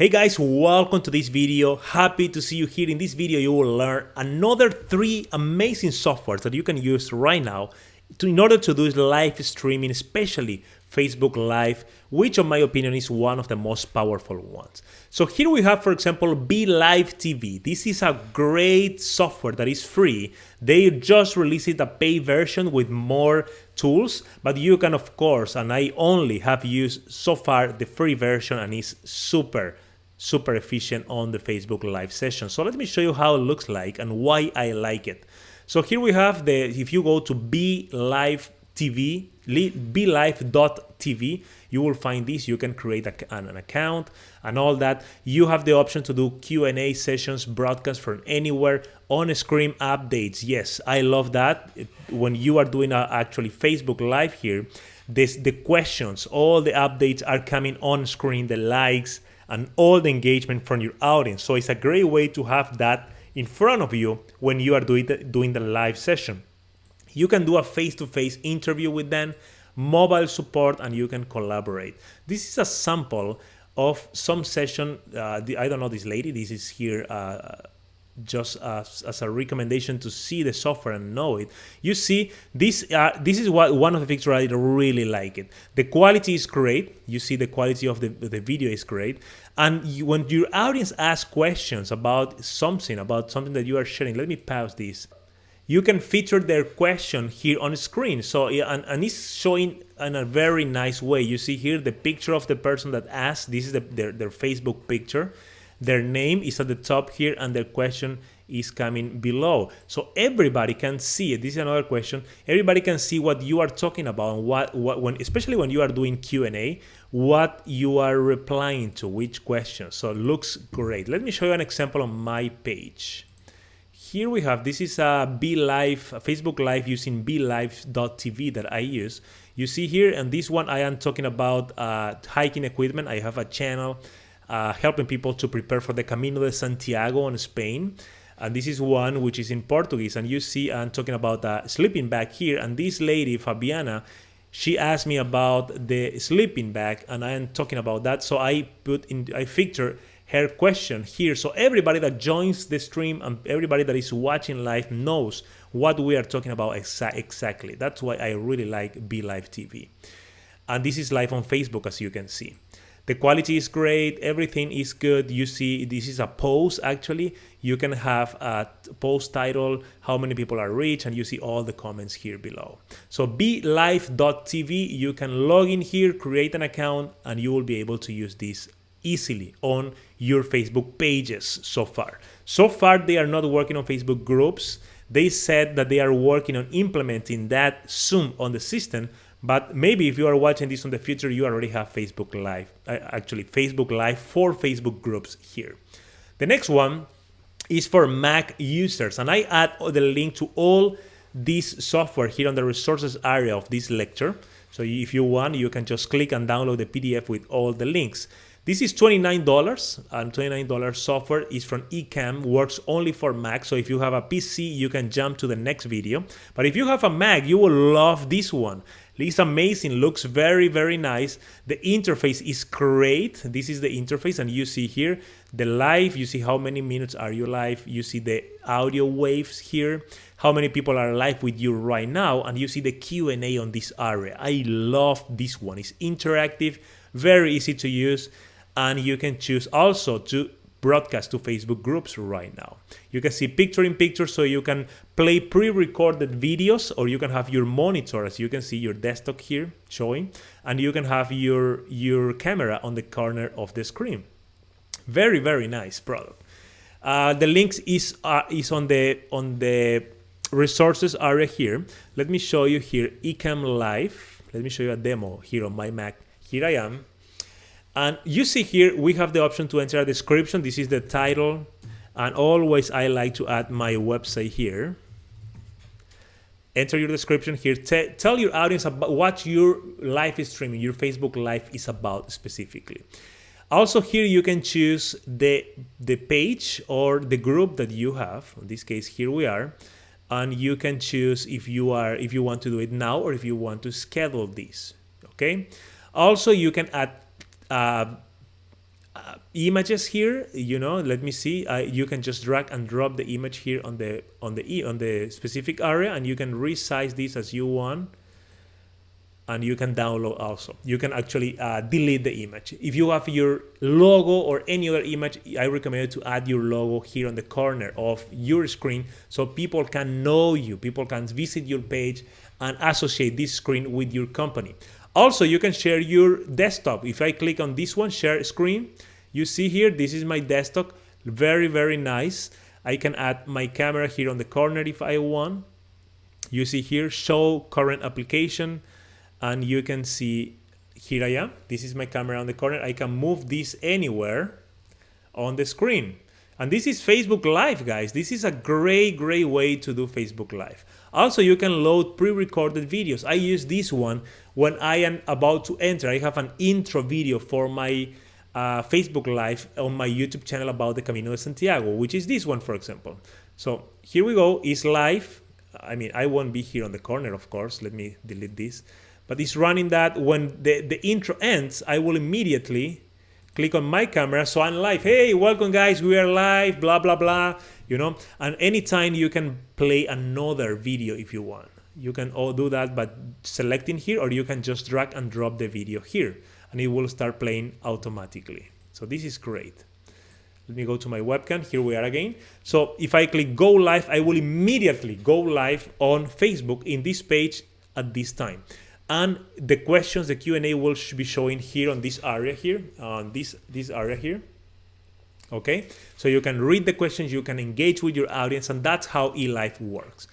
Hey guys, welcome to this video. Happy to see you here. In this video, you will learn another 3 amazing softwares that you can use right now in order to do live streaming, especially Facebook Live, which in my opinion is one of the most powerful ones. So here we have, for example, BeLive TV. This is a great software that is free. They just released a paid version with more tools, but you can, of course, and I only have used so far the free version, and it's super efficient on the Facebook Live session. So let me show you how it looks like and why I like it. So here we have if you go to BeLive TV, BeLive.tv, you will find this. You can create an account and all that. You have the option to do Q&A sessions, broadcast from anywhere, on-screen updates. Yes, I love that. When you are doing actually Facebook Live here, the questions, all the updates are coming on screen, the likes, and all the engagement from your audience. So it's a great way to have that in front of you when you are doing the live session. You can do a face-to-face interview with them, mobile support, and you can collaborate. This is a sample of some session. I don't know this lady. This is here just as a recommendation to see the software and know it. You see, this is one of the features I really like it. The quality is great. You see the quality of the video is great. And when your audience asks questions about something that you are sharing, let me pause this. You can feature their question here on the screen. So and it's showing in a very nice way. You see here the picture of the person that asked. This is their Facebook picture. Their name is at the top here, and their question is coming below. So everybody can see it. This is another question. Everybody can see what you are talking about, and especially when you are doing Q&A, what you are replying to, which question. So it looks great. Let me show you an example on my page. Here we have, this is a Facebook Live using BeLive.tv that I use. You see here, and this one I am talking about hiking equipment. I have a channel helping people to prepare for the Camino de Santiago in Spain. And this is one which is in Portuguese. And you see I'm talking about a sleeping bag here. And this lady, Fabiana, she asked me about the sleeping bag, and I am talking about that. So I feature her question here. So everybody that joins the stream and everybody that is watching live knows what we are talking about exactly. That's why I really like BeLive TV. And this is live on Facebook, as you can see. The quality is great. Everything is good. You see, this is a post actually. You can have a post title, how many people are reached, and you see all the comments here below. So BeLive.tv, you can log in here, create an account, and you will be able to use this easily on your Facebook pages so far. So far, they are not working on Facebook groups. They said that they are working on implementing that soon on the system, but maybe if you are watching this in the future, you already have Facebook Live, actually Facebook Live for Facebook groups here. The next one is for Mac users, and I add the link to all this software here on the resources area of this lecture. So if you want, you can just click and download the PDF with all the links. This is $29, and $29 software is from EcammLive, works only for Mac. So if you have a PC, you can jump to the next video. But if you have a Mac, you will love this one. It's amazing, looks very nice. The interface is great. This is the interface, and you see here the live. You see how many minutes are you live. You see the audio waves here, how many people are live with you right now, and you see the Q&A on this area. I love this one. It's interactive, very easy to use. And you can choose also to broadcast to Facebook groups right now. You can see picture-in-picture, so you can play pre-recorded videos, or you can have your monitor, as you can see your desktop here showing, and you can have your camera on the corner of the screen. Very nice product. The links is on the resources area here. Let me show you here EcammLive. Let me show you a demo here on my Mac. Here I am. And you see here, we have the option to enter a description. This is the title. And always I like to add my website here. Enter your description here. Tell your audience about what your live streaming, your Facebook Live is about specifically. Also here you can choose the page or the group that you have. In this case, here we are. And you can choose if you want to do it now or if you want to schedule this. Okay. Also, you can add images here, you know, let me see. You can just drag and drop the image here on the specific area, and you can resize this as you want. And you can download also. You can actually delete the image. If you have your logo or any other image, I recommend you to add your logo here on the corner of your screen so people can know you, people can visit your page and associate this screen with your company. Also, you can share your desktop. If I click on this one, share screen, you see here, this is my desktop, very, very nice. I can add my camera here on the corner if I want. You see here, show current application. And you can see, here I am. This is my camera on the corner. I can move this anywhere on the screen. And this is Facebook Live, guys. This is a great, great way to do Facebook Live. Also, you can load pre-recorded videos. I use this one when I am about to enter. I have an intro video for my Facebook Live on my YouTube channel about the Camino de Santiago, which is this one, for example. So here we go. It's live. I mean, I won't be here on the corner, of course. Let me delete this. But it's running that. When the intro ends, I will immediately click on my camera, so I'm live. Hey, welcome guys, we are live, blah, blah, blah, you know. And anytime you can play another video if you want. You can all do that by selecting here, or you can just drag and drop the video here, and it will start playing automatically. So this is great. Let me go to my webcam. Here we are again. So if I click go live, I will immediately go live on Facebook in this page at this time. And the questions, the Q&A will be showing here on this area here, on this area here. Okay, so you can read the questions, you can engage with your audience, and that's how eLive works.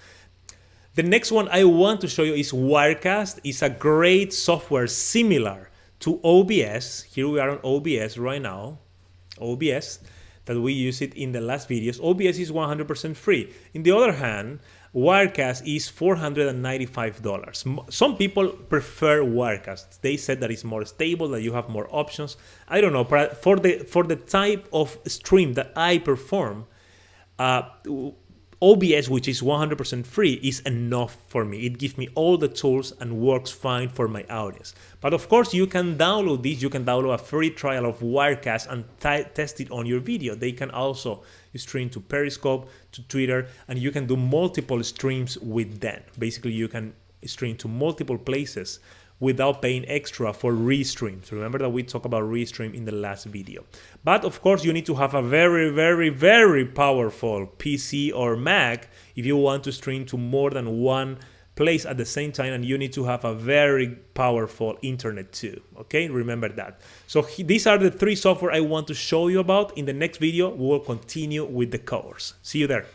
The next one I want to show you is Wirecast. It's a great software similar to OBS. Here we are on OBS right now. OBS, that we use it in the last videos. OBS is 100% free. In the other hand, Wirecast is $495. Some people prefer Wirecast. They said that it's more stable, that you have more options. I don't know, but for the type of stream that I perform, OBS, which is 100% free, is enough for me. It gives me all the tools and works fine for my audience. But of course, you can download this. You can download a free trial of Wirecast and test it on your video. They can also stream to Periscope, to Twitter, and you can do multiple streams with them. Basically, you can stream to multiple places without paying extra for Restream. So remember that we talked about Restream in the last video. But of course, you need to have a very, very, very powerful PC or Mac if you want to stream to more than one place at the same time, and you need to have a very powerful internet too. Okay, remember that. So these are the three software I want to show you about. In the next video, we will continue with the course. See you there.